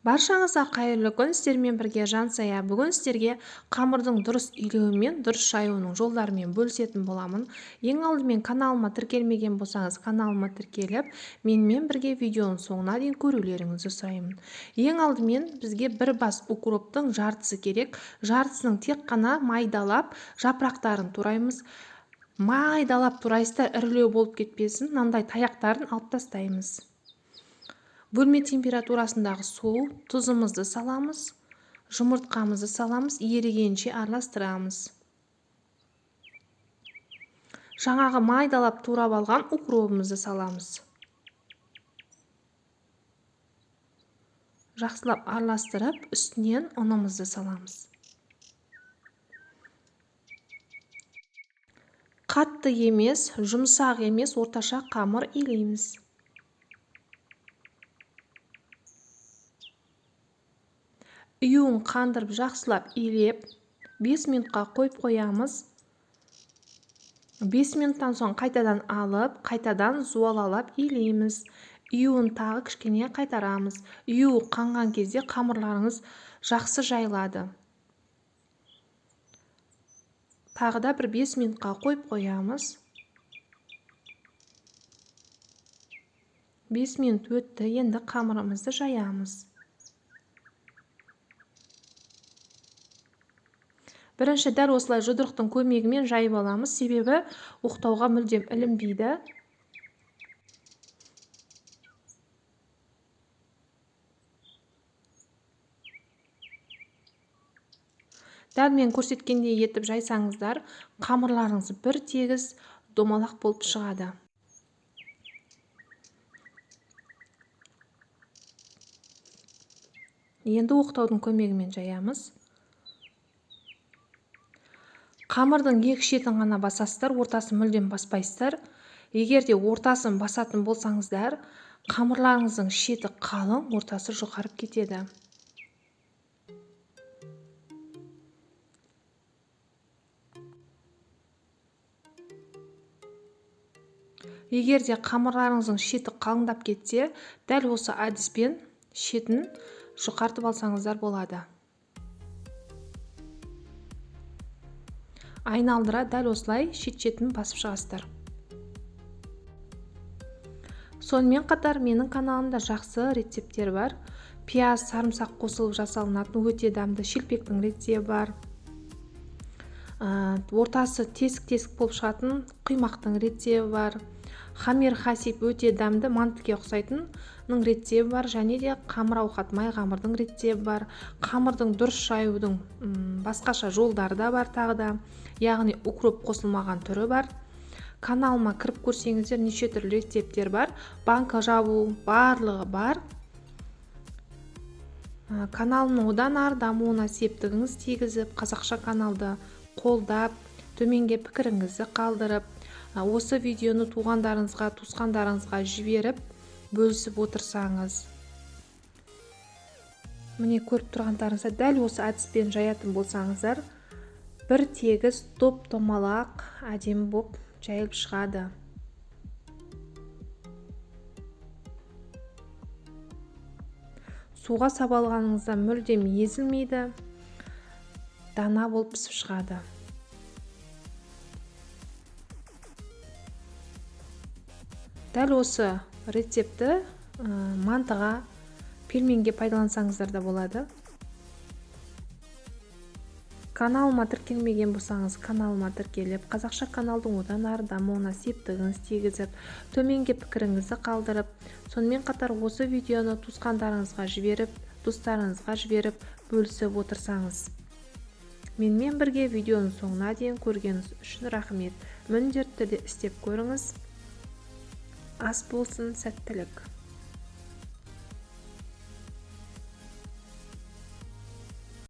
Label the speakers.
Speaker 1: Баршаңызға қайырлы күн, сіздермен бірге Жансая. Бүгін сіздерге қамырдың дұрыс илеуі мен дұрыс жаюының жолдарымен бөлісетін боламын. Ең алдымен каналыма тіркелмеген болсаңыз, каналыма тіркеліп, менімен бірге видеоның соңына дейін көрулеріңізді сұраймын. Ең алдымен бізге бір бас укроптың жартысы керек. Жартысының тек қана майдалап жапырақтарын тураймыз. Майдалап турайсыздар, ірілеу болып кетпесін, мынандай таяқтарын алып тастаймыз. Бөлме температурасындағы су, тұзымызды саламыз, жұмыртқамызды саламыз, ерігенше араластырамыз. Жаңағы майдалап турап алған укробымызды саламыз. Жақсылап араластырып, үстінен ұнымызды саламыз. Қатты емес, жұмсақ емес, орташа қамыр илейміз. Үйуін қандырып, жақсылап илеп, 5 минутқа қойып қоямыз. 5 минуттан соң қайтадан алып, қайтадан зуалалап илейміз. Үйуін тағы кішкене қайтарамыз. Үйуі қанған кезде қамырларыңыз жақсы жайылады. Тағы да бір 5 минутқа қойып қоямыз. 5 минут өтті, енді қамырымызды жаямыз. Бірінші дәл осылай жұдырықтың көмегімен жайып аламыз, себебі оқтауға мүлдем ілінбейді. Дәл мен көрсеткендей етіп жайсаңыздар, қамырларыңыз бір тегіс домалақ болып шығады. Енді оқтаудың көмегімен жаямыз. Қамырдың екі шетін ғана басасыздар, ортасын мүлдем баспайсыздар. Егер де ортасын басатын болсаңыздар, қамырларыңыздың шеті қалың, ортасы жұқарып кетеді. Егер де қамырларыңыздың шеті қалыңдап кетсе, дәл осы әдіспен шетін жұқартып алсаңыздар болады. Айналдыра дәл осылай шет-шетін басып шығасыздар. Сонымен қатар менің каналымда жақсы рецепттер бар. Пияз, сарымсақ қосылып жасалынатын өте дәмді шелпектің рецебі бар. Ортасы тесік-тесік болып шығатын құймақтың рецебі бар. Хамир хасип өте дәмді мантыке ұқсайтынның рецебі бар, және де қамыр ауқат май қамырдың рецебі бар. Қамырдың дұрыс жаюдың басқаша жолдары да бар тағы да. Яғни укроп қосылмаған түрі бар. Каналыма кіріп көрсеңіздер, неше түрлі рецепттер бар. Банка жабу барлығы бар. Каналымның одан ары дамуына септігіңіз тигізіп, қазақша каналды қолдап, төменге пікіріңізді қалдырып, осы видеоны туғандарыңызға, туысқандарыңызға жіберіп, бөлісіп отырсаңыз. Міне көріп тұрғандарыңызда дәл осы әдіспен жаятын болсаңыздар, бір тегіс топ-томалақ әдемі боп жайылып шығады. Суға сабалғаныңызда мүлдем езілмейді, дана болып пісіп шығады. Дәл осы рецепті мантыға, пельменге пайдалансаңыздар да болады. Каналыма тіркелмеген болсаңыз, каналыма тіркеліп, қазақша каналдың одан ары дамуына септігіңіз тигізіп, төменге пікіріңізді қалдырып, сонымен қатар осы видеоны туысқандарыңызға жіберіп, достарыңызға жіберіп, бөлісіп отырсаңыз. Менімен бірге видеоның соңына дейін көргеніңіз үшін рахмет. Міндетті түрде істеп көріңіз. Ас болсын, сәттілік.